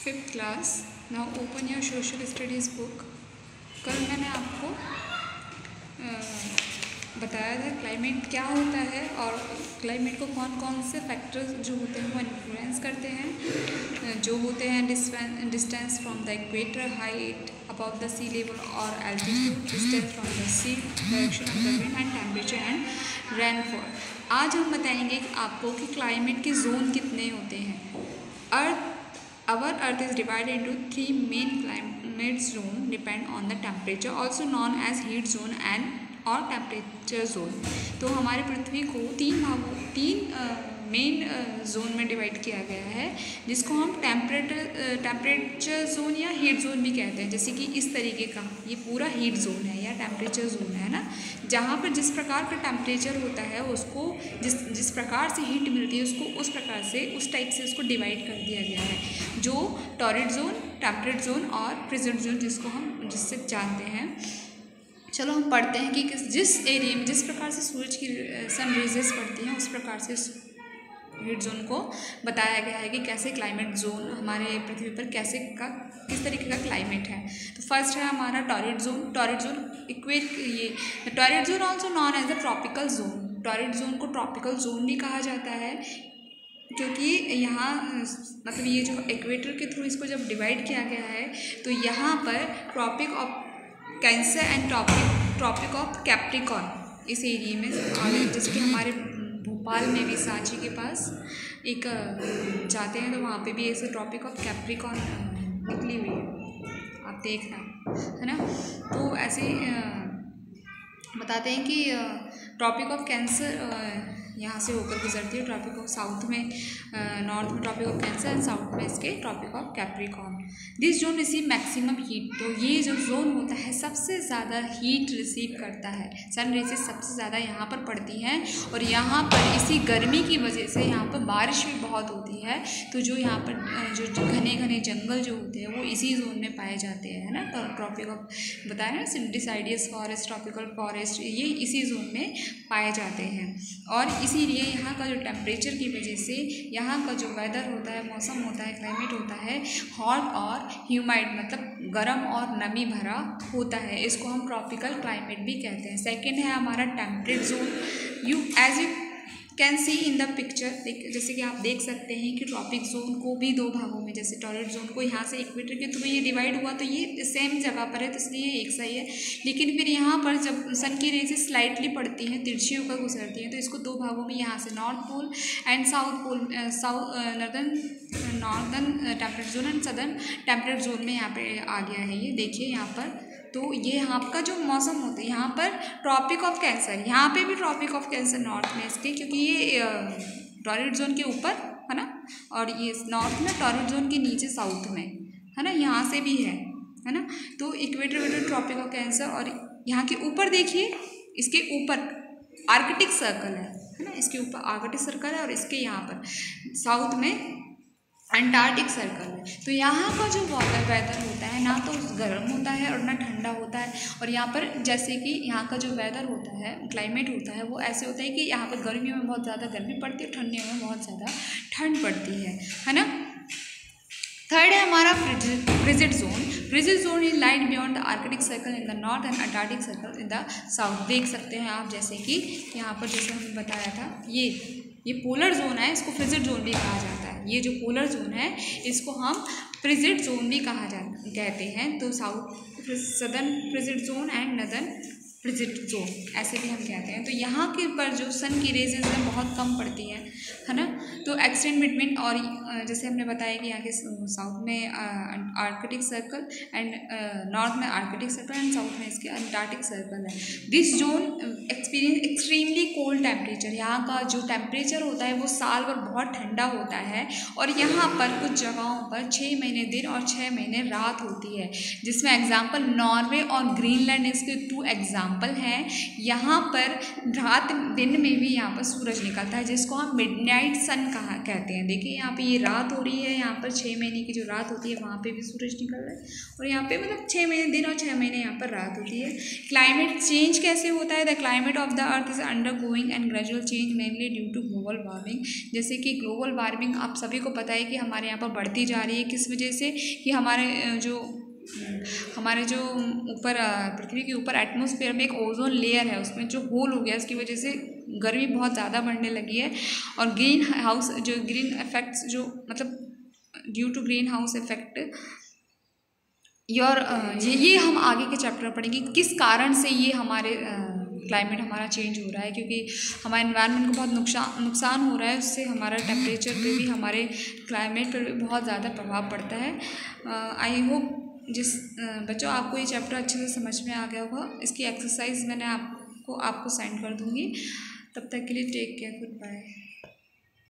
Fifth class. Now open your social studies book. कल मैंने आपको बताया था क्लाइमेट क्या होता है और क्लाइमेट को कौन कौन से फैक्टर्स जो होते हैं वो इन्फ्लुएंस करते हैं, जो होते हैं distance from the equator, height above the sea level और altitude, distance from the sea, direction of the wind and temperature and rainfall. आज हम बताएंगे कि आपको कि क्लाइमेट के जोन कितने होते हैं। Our Earth is divided into three main climate zones depend on the temperature, also known as heat zone and or temperature zone। तो हमारे पृथ्वी को तीन मेन जोन में डिवाइड किया गया है, जिसको हम टेम्परेचर जोन या हीट जोन भी कहते हैं। जैसे कि इस तरीके का ये पूरा हीट जोन है या टेम्परेचर जोन है ना, जहाँ पर जिस प्रकार का टेम्परेचर होता है उसको जिस प्रकार से हीट मिलती है उसको उस प्रकार से उस टाइप से उसको डिवाइड कर दिया गया है, जो टॉरिड जोन, टेम्परेट जोन और प्रेजेंट जोन जिससे जानते हैं। चलो हम पढ़ते हैं कि जिस एरिया में जिस प्रकार से सूरज की सन रेजेस पड़ती हैं उस प्रकार से हीट जोन को बताया गया है कि कैसे क्लाइमेट जोन हमारे पृथ्वी पर किस तरीके का क्लाइमेट है। तो फर्स्ट है हमारा torrid zone. Torrid zone also known as the tropical zone. Torrid zone को ट्रॉपिकल जोन भी कहा जाता है, क्योंकि यहाँ मतलब ये जो इक्वेटर के थ्रू इसको जब डिवाइड किया गया है तो यहाँ पर tropic of cancer and tropic of capricorn इस एरिया में, और जिसके हमारे भोपाल में भी सांची के पास एक जाते हैं तो वहाँ पे भी ऐसे ट्रॉपिक ऑफ कैप्रिकॉर्न निकली हुई है, आप देखना है ना। तो ऐसे बताते हैं कि ट्रॉपिक ऑफ कैंसर यहाँ से होकर गुजरती है, ट्रॉपिक ऑफ साउथ में, नॉर्थ में tropic of cancer and south में इसके tropic of capricorn. This zone receive maximum heat. तो ये जो जोन होता है सबसे ज़्यादा हीट रिसीव करता है, सन रेसेस सबसे ज़्यादा यहाँ पर पड़ती हैं और यहाँ पर इसी गर्मी की वजह से यहाँ पर बारिश भी बहुत होती है। तो जो यहाँ पर जो घने घने जंगल जो होते हैं वो इसी जोन में पाए जाते हैं ना। तो ट्रॉपिक ऑफ बताया ना, डिसाइडियस फॉरेस्ट, ट्रॉपिकल फॉरेस्ट, ये इसी जोन में पाए जाते हैं। और इसीलिए यहाँ का जो टेम्परेचर की वजह से यहाँ का जो वेदर होता है, मौसम होता है, क्लाइमेट होता है हॉट और ह्यूमिड, मतलब गर्म और नमी भरा होता है। इसको हम ट्रॉपिकल क्लाइमेट भी कहते हैं। सेकंड है हमारा temperate zone. As you can see in the picture, जैसे कि आप देख सकते हैं कि ट्रॉपिक जोन को भी दो भागों में, जैसे टॉरिड जोन को यहाँ से इक्वेटर के थ्रू ये डिवाइड हुआ तो ये सेम जगह पर है तो इसलिए एक सही है। लेकिन फिर यहाँ पर जब सन की रेसेस स्लाइटली पड़ती हैं, तिरछी होकर गुजरती हैं, तो इसको दो भागों में, यहाँ से north pole and south pole, northern temperate zone and southern temperate zone में यहाँ पे आ गया है। ये देखिए यहाँ पर, तो ये यहाँ का जो मौसम होता है, यहाँ पर ट्रॉपिक ऑफ कैंसर, यहाँ पे भी ट्रॉपिक ऑफ कैंसर नॉर्थ में इसके, क्योंकि ये टॉरिड जोन के ऊपर है ना, और ये नॉर्थ में, टॉरिड जोन के नीचे साउथ में है ना, यहाँ से भी है ना। तो इक्वेटर ट्रॉपिक ऑफ कैंसर, और यहाँ के ऊपर देखिए, इसके ऊपर आर्कटिक सर्कल है ना, इसके ऊपर आर्कटिक सर्कल है और इसके यहाँ पर साउथ में अंटार्कटिक सर्कल है। तो यहाँ का जो वेदर होता है ना तो गर्म होता है और ना ठंडा होता है। और यहाँ पर जैसे कि यहाँ का जो वेदर होता है, क्लाइमेट होता है, वो ऐसे होता है कि यहाँ पर गर्मियों में बहुत ज़्यादा गर्मी पड़ती है, ठंडियों में बहुत ज़्यादा ठंड पड़ती है ना। थर्ड है हमारा frigid zone. Frigid zone is light beyond the Arctic circle in the north and Antarctic circle in the south. देख सकते हैं आप, जैसे कि यहाँ पर जैसे हमने बताया था, ये पोलर जोन है, इसको फ्रिजिड जोन भी कहा जाता है। ये जो पोलर जोन है इसको हम फ्रिजिड जोन भी कहते हैं। तो southern frigid zone and northern frigid zone ऐसे भी हम कहते हैं। तो यहाँ के पर जो सन की रेजेस है बहुत कम पड़ती है ना। तो एक्सटेंड बिटवीन, और जैसे हमने बताया कि यहाँ के साउथ में आर्कटिक सर्कल एंड नॉर्थ में आर्कटिक सर्कल एंड साउथ में इसके अंटार्कटिक सर्कल है। This zone experience extremely cold temperature. यहाँ का जो टेम्परेचर होता है वो साल भर बहुत ठंडा होता है और यहाँ पर कुछ जगहों पर 6 महीने दिन और 6 महीने रात होती है, जिसमें एग्जाम्पल नॉर्वे और ग्रीनलैंड इसके 2 एग्जाम्पल एग्जाम्पल हैं। यहाँ पर रात दिन में भी यहाँ पर सूरज निकलता है, जिसको हम मिडनाइट सन कहते हैं। देखिए यहाँ पे ये रात हो रही है, यहाँ पर 6 महीने की जो रात होती है वहाँ पे भी सूरज निकल रहा है, और यहाँ पे मतलब 6 महीने दिन और 6 महीने यहाँ पर रात होती है। क्लाइमेट चेंज कैसे होता है? The climate of the earth is undergoing and gradual change mainly due to global warming. जैसे कि ग्लोबल वार्मिंग आप सभी को पता है कि हमारे यहाँ पर बढ़ती जा रही है। किस वजह से? कि हमारे जो ऊपर पृथ्वी के ऊपर एटमॉस्फेयर में एक ओजोन लेयर है, उसमें जो होल हो गया, उसकी वजह से गर्मी बहुत ज़्यादा बढ़ने लगी है। और ग्रीन इफेक्ट्स जो मतलब due to greenhouse effect ये हम आगे के चैप्टर में पढ़ेंगे किस कारण से ये हमारे क्लाइमेट हमारा चेंज हो रहा है, क्योंकि हमारे एनवायरनमेंट को बहुत नुकसान हो रहा है। उससे हमारा टेम्परेचर पे भी, हमारे क्लाइमेट पर भी बहुत ज़्यादा प्रभाव पड़ता है। आई होप बच्चों आपको ये चैप्टर अच्छे से समझ में आ गया होगा। इसकी एक्सरसाइज मैंने आपको सेंड कर दूँगी। तब तक के लिए टेक केयर, गुड बाय।